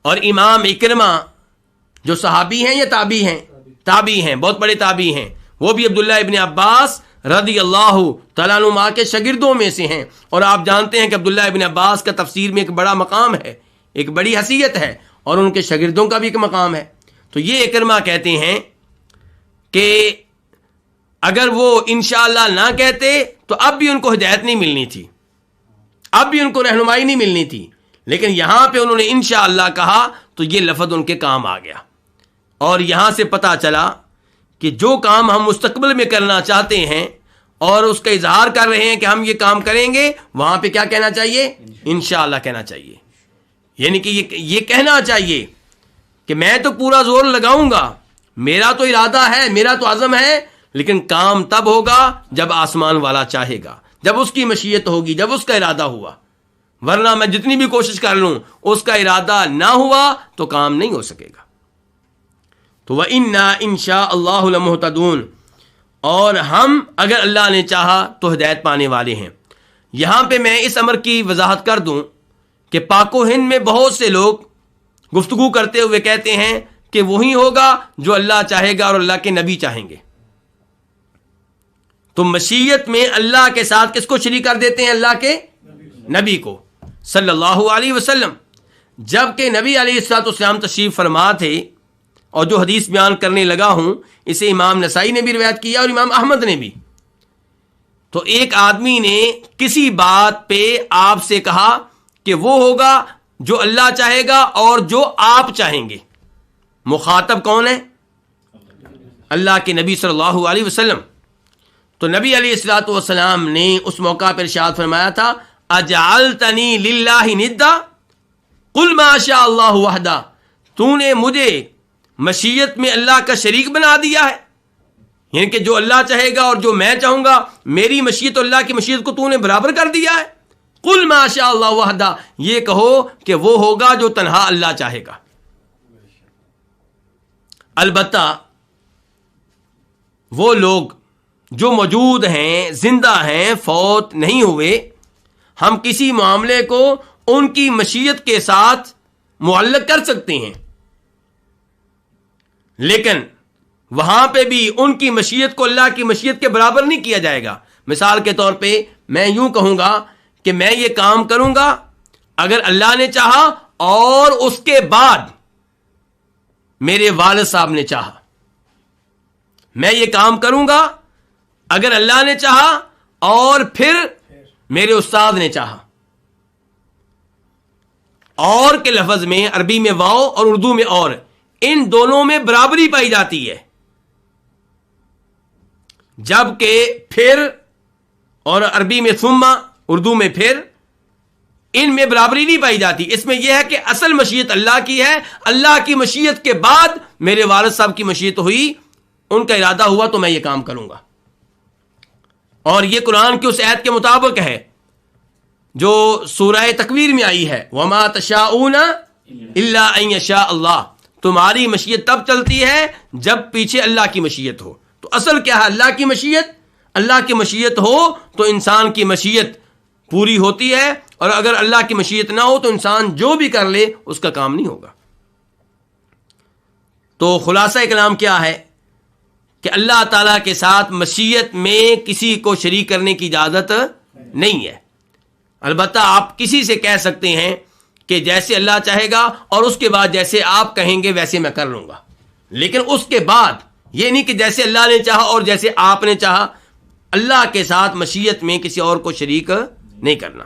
اور امام اکرمہ جو صحابی ہیں یا تابعی ہیں؟ تابعی ہیں، بہت بڑے تابعی ہیں، وہ بھی عبداللہ ابن عباس رضی اللہ تعالیٰ عنہما کے شاگردوں میں سے ہیں. اور آپ جانتے ہیں کہ عبداللہ ابن عباس کا تفسیر میں ایک بڑا مقام ہے، ایک بڑی حیثیت ہے، اور ان کے شاگردوں کا بھی ایک مقام ہے. تو یہ اکرمہ کہتے ہیں کہ اگر وہ انشاءاللہ نہ کہتے تو اب بھی ان کو ہدایت نہیں ملنی تھی، اب بھی ان کو رہنمائی نہیں ملنی تھی، لیکن یہاں پہ انہوں نے انشاءاللہ کہا تو یہ لفظ ان کے کام آ گیا. اور یہاں سے پتہ چلا کہ جو کام ہم مستقبل میں کرنا چاہتے ہیں اور اس کا اظہار کر رہے ہیں کہ ہم یہ کام کریں گے، وہاں پہ کیا کہنا چاہیے؟ انشاءاللہ کہنا چاہیے. یعنی کہ یہ کہنا چاہیے کہ میں تو پورا زور لگاؤں گا، میرا تو ارادہ ہے، میرا تو عزم ہے، لیکن کام تب ہوگا جب آسمان والا چاہے گا، جب اس کی مشیت ہوگی، جب اس کا ارادہ ہوا. ورنہ میں جتنی بھی کوشش کر لوں، اس کا ارادہ نہ ہوا تو کام نہیں ہو سکے گا. تو وَإِنَّا إِن شَاءَ اللَّهُ لَمُهْتَدُونَ، اور ہم اگر اللہ نے چاہا تو ہدایت پانے والے ہیں. یہاں پہ میں اس امر کی وضاحت کر دوں کہ پاک و ہند میں بہت سے لوگ گفتگو کرتے ہوئے کہتے ہیں کہ وہی ہوگا جو اللہ چاہے گا اور اللہ کے نبی چاہیں گے. تو مشیت میں اللہ کے ساتھ کس کو شریک کر دیتے ہیں؟ اللہ کے نبی کو صلی اللہ علیہ وسلم. جبکہ نبی علیہ الصلوۃ والسلام تشریف فرما تھے، اور جو حدیث بیان کرنے لگا ہوں اسے امام نسائی نے بھی روایت کیا اور امام احمد نے بھی. تو ایک آدمی نے کسی بات پہ آپ سے کہا کہ وہ ہوگا جو اللہ چاہے گا اور جو آپ چاہیں گے. مخاطب کون ہے؟ اللہ کے نبی صلی اللہ علیہ وسلم. تو نبی علیہ الصلوۃ والسلام نے اس موقع پر ارشاد فرمایا تھا، اجعلتنی للہ ندا قل ما شاء اللہ وحدہ، تو نے مجھے مشیت میں اللہ کا شریک بنا دیا ہے. یعنی کہ جو اللہ چاہے گا اور جو میں چاہوں گا، میری مشیت اور اللہ کی مشیت کو تو نے برابر کر دیا ہے. قل ما شاء اللہ وحدہ، یہ کہو کہ وہ ہوگا جو تنہا اللہ چاہے گا. البتہ وہ لوگ جو موجود ہیں، زندہ ہیں، فوت نہیں ہوئے، ہم کسی معاملے کو ان کی مشیت کے ساتھ معلق کر سکتے ہیں، لیکن وہاں پہ بھی ان کی مشیت کو اللہ کی مشیت کے برابر نہیں کیا جائے گا. مثال کے طور پہ میں یوں کہوں گا کہ میں یہ کام کروں گا اگر اللہ نے چاہا اور اس کے بعد میرے والد صاحب نے چاہا. میں یہ کام کروں گا اگر اللہ نے چاہا اور پھر میرے استاد نے چاہا. اور کے لفظ میں عربی میں واو اور اردو میں اور، ان دونوں میں برابری پائی جاتی ہے، جبکہ پھر اور عربی میں ثم، اردو میں پھر، ان میں برابری نہیں پائی جاتی. اس میں یہ ہے کہ اصل مشیت اللہ کی ہے، اللہ کی مشیت کے بعد میرے والد صاحب کی مشیت ہوئی، ان کا ارادہ ہوا تو میں یہ کام کروں گا. اور یہ قرآن کی اس آیت کے مطابق ہے جو سورہ تکویر میں آئی ہے، وَمَا تَشَاءُونَ إِلَّا أَن يَشَاءَ اللَّهُ، تمہاری مشیت تب چلتی ہے جب پیچھے اللہ کی مشیت ہو. تو اصل کیا ہے؟ اللہ کی مشیت. اللہ کی مشیت ہو تو انسان کی مشیت پوری ہوتی ہے، اور اگر اللہ کی مشیت نہ ہو تو انسان جو بھی کر لے اس کا کام نہیں ہوگا. تو خلاصہ کلام کیا ہے کہ اللہ تعالیٰ کے ساتھ مشیت میں کسی کو شریک کرنے کی اجازت نہیں ہے. البتہ آپ کسی سے کہہ سکتے ہیں کہ جیسے اللہ چاہے گا اور اس کے بعد جیسے آپ کہیں گے ویسے میں کر لوں گا، لیکن اس کے بعد یہ نہیں کہ جیسے اللہ نے چاہا اور جیسے آپ نے چاہا. اللہ کے ساتھ مشیت میں کسی اور کو شریک نہیں کرنا.